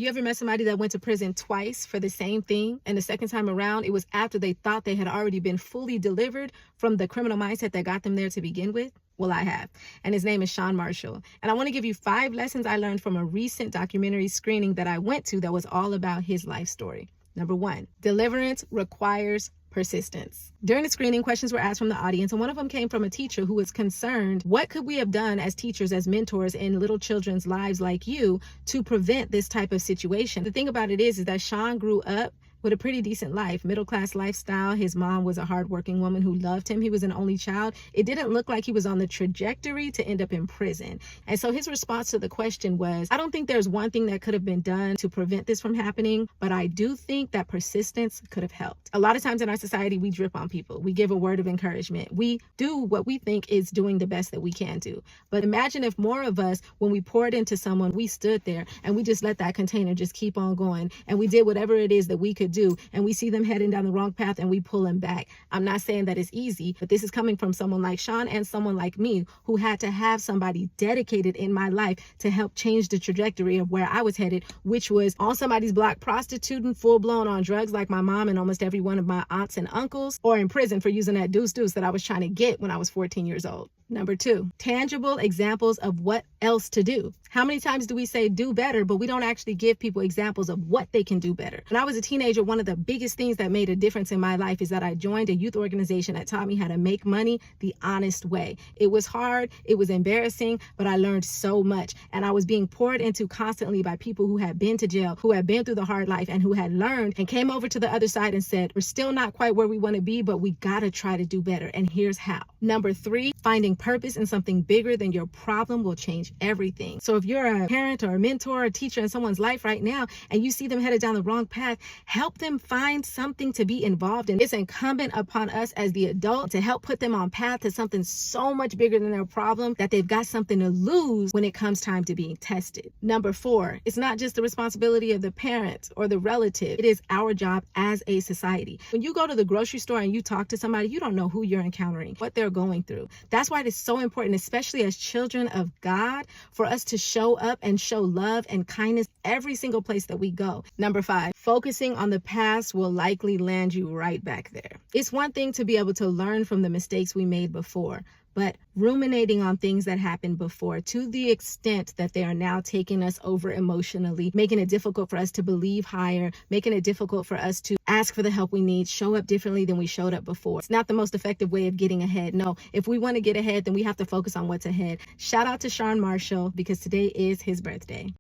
You ever met somebody that went to prison twice for the same thing? And the second time around, it was after they thought they had already been fully delivered from the criminal mindset that got them there to begin with? Well, I have. And his name is Sean Marshall. And I want to give you 5 lessons I learned from a recent documentary screening that I went to that was all about his life story. Number 1, deliverance requires persistence. During the screening, questions were asked from the audience, and one of them came from a teacher who was concerned, what could we have done as teachers, as mentors in little children's lives like you to prevent this type of situation? The thing about it is that Sean grew up with a pretty decent life, middle-class lifestyle. His mom was a hardworking woman who loved him. He was an only child. It didn't look like he was on the trajectory to end up in prison. And so his response to the question was, I don't think there's one thing that could have been done to prevent this from happening, but I do think that persistence could have helped. A lot of times in our society, we drip on people. We give a word of encouragement. We do what we think is doing the best that we can do. But imagine if more of us, when we poured into someone, we stood there and we just let that container just keep on going, and we did whatever it is that we could do, and we see them heading down the wrong path and we pull them back. I'm not saying that it's easy, but this is coming from someone like Sean and someone like me who had to have somebody dedicated in my life to help change the trajectory of where I was headed, which was on somebody's block prostituting, full-blown on drugs like my mom and almost every one of my aunts and uncles, or in prison for using that deuce that I was trying to get when I was 14 years old. Number 2, tangible examples of what else to do. How many times do we say do better, but we don't actually give people examples of what they can do better? When I was a teenager, one of the biggest things that made a difference in my life is that I joined a youth organization that taught me how to make money the honest way. It was hard, it was embarrassing, but I learned so much. And I was being poured into constantly by people who had been to jail, who had been through the hard life, and who had learned and came over to the other side and said, we're still not quite where we want to be, but we gotta try to do better. And here's how. Number 3, finding purpose in something bigger than your problem will change everything. So if you're a parent or a mentor or a teacher in someone's life right now and you see them headed down the wrong path, help them find something to be involved in. It's incumbent upon us as the adult to help put them on path to something so much bigger than their problem that they've got something to lose when it comes time to being tested. Number 4, it's not just the responsibility of the parent or the relative. It is our job as a society. When you go to the grocery store and you talk to somebody, you don't know who you're encountering, what they're going through. That's why it is so important, especially as children of God, for us to show up and show love and kindness every single place that we go. Number 5, focusing on the past will likely land you right back there. It's one thing to be able to learn from the mistakes we made before, but ruminating on things that happened before to the extent that they are now taking us over emotionally, making it difficult for us to believe higher, making it difficult for us to ask for the help we need, show up differently than we showed up before. It's not the most effective way of getting ahead. No, if we want to get ahead, then we have to focus on what's ahead. Shout out to Sean Marshall because today is his birthday.